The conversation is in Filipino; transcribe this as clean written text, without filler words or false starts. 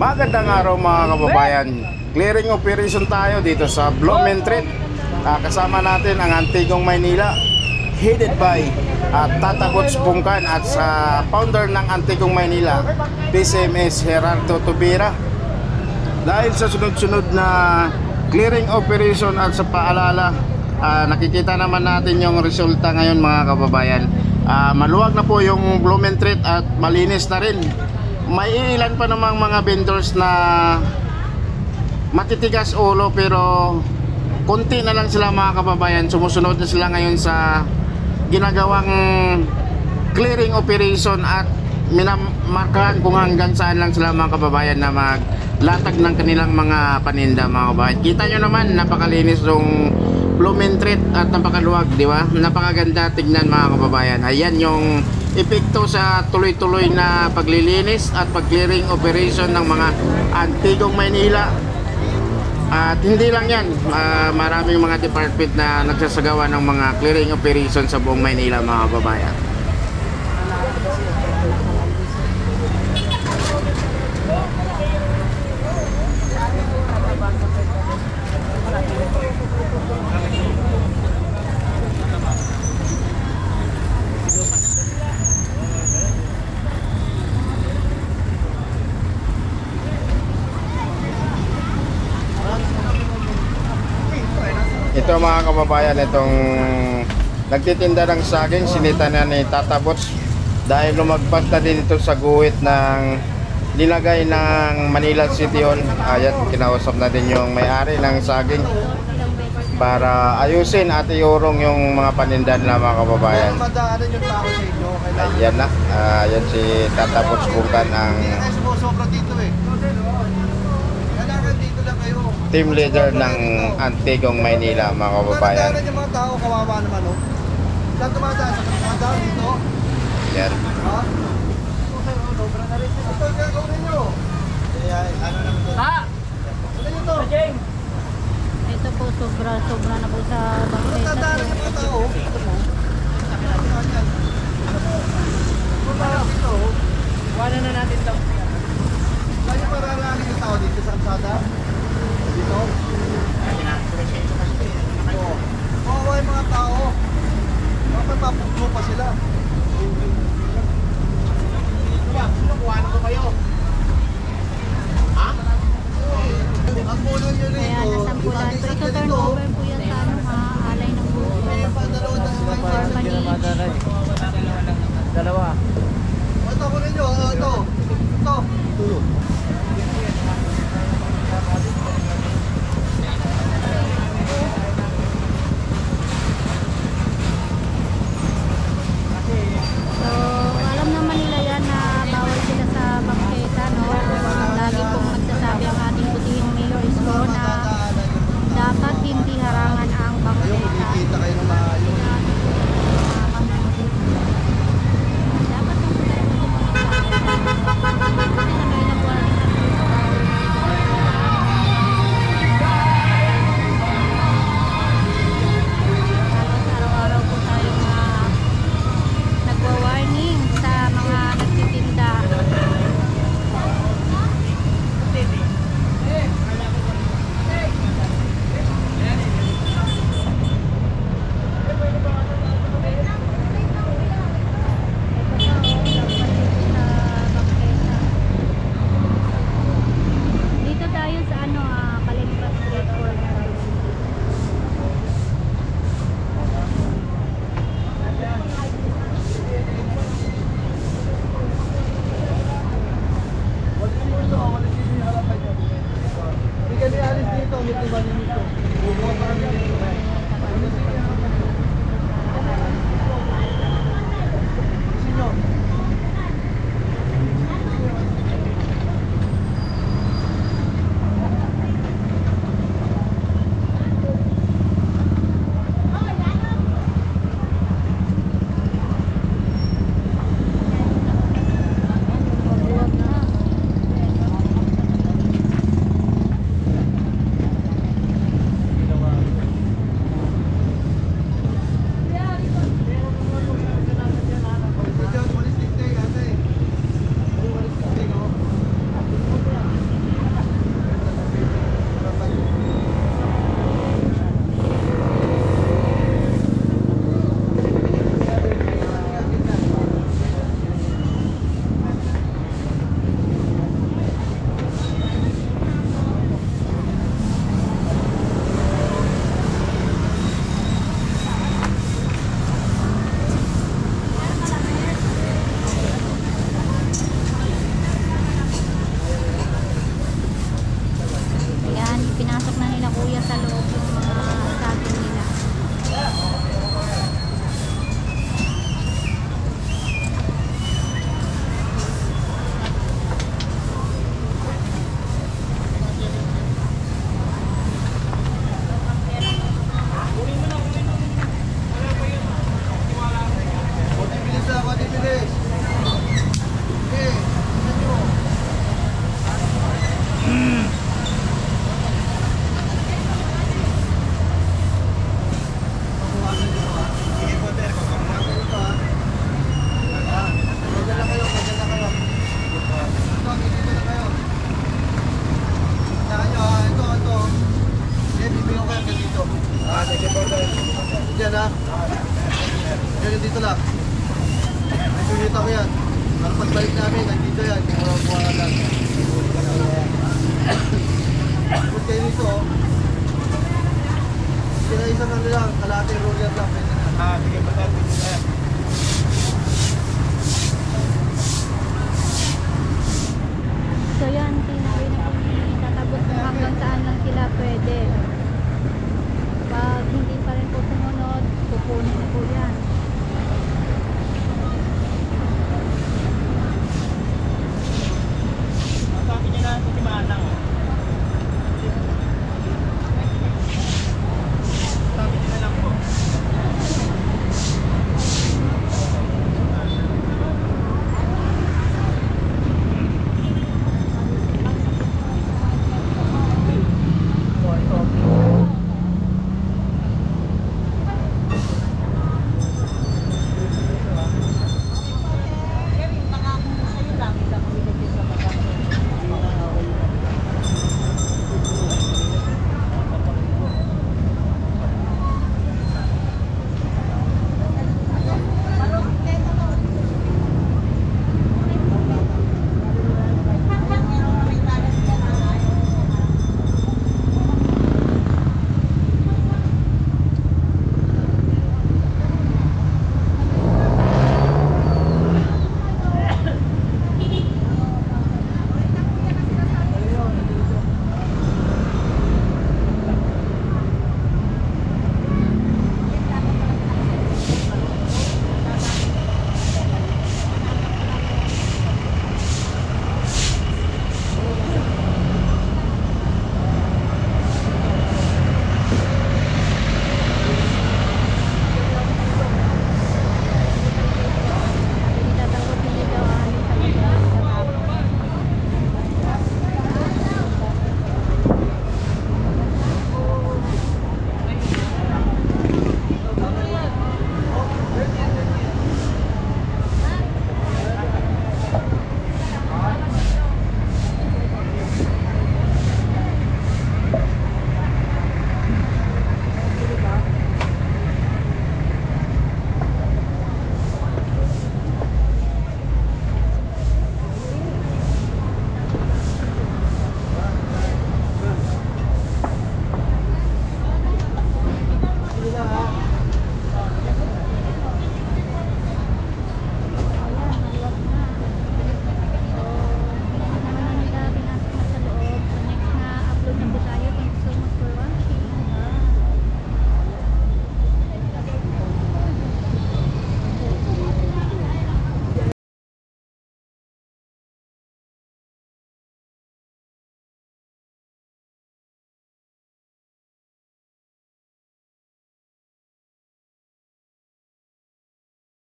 Magandang araw mga kababayan. Clearing operation tayo dito sa Blumentritt. Kasama natin ang Antigong Maynila, headed by Tata Butch Bungkan at sa founder ng Antigong Maynila, PCMS Gerardo Tubira. Dahil sa sunod-sunod na clearing operation at sa paalala, nakikita naman natin yung resulta ngayon mga kababayan. Maluwag na po yung Blumentritt at malinis na rin. May ilan pa namang mga vendors na matitigas ulo, pero konti na lang sila mga kababayan. Sumusunod na sila ngayon sa ginagawang clearing operation at minamarkahan kung hanggang saan lang sila mga kababayan na maglatag ng kanilang mga paninda mga kababayan. Kita nyo naman, napakalinis yung Blumentritt at napakaluwag, di ba? Napakaganda tignan mga kababayan. Ayan yung epekto sa tuloy-tuloy na paglilinis at pag-clearing operation ng mga Antigong Maynila. At hindi lang yan, maraming mga department na nagsasagawa ng mga clearing operation sa buong Maynila mga kababayan. Ito mga kababayan, itong nagtitinda ng saging, sinita na ni Tata Butch dahil lumagpas na din ito sa guhit ng nilagay ng Manila City Hall. Ayan, kinausap na din yung may-ari ng saging para ayusin at iurong yung mga paninda na mga kababayan. Ayan na, ayan si Tata Butch Bungkan ang team leader ng Antigong Maynila mga kababayan. Yung mga tao, kawawa naman, no? Saan tumadaan? Sa kamadaan dito? Yan. Ha? Ito yung gagawin nyo. Ano naman ito? Ha? Ano nyo to? Ito po, sobra na po sa bangkay. Tatadaan yung mga tao. Ito mo. Tumadaan dito. Iwanan na natin ito. Saan yung paralangin yung tao dito sa kalsada? Dito? Oo. Kawawa yung mga tao. Dapat mapuglo pa sila. pagbalik namin,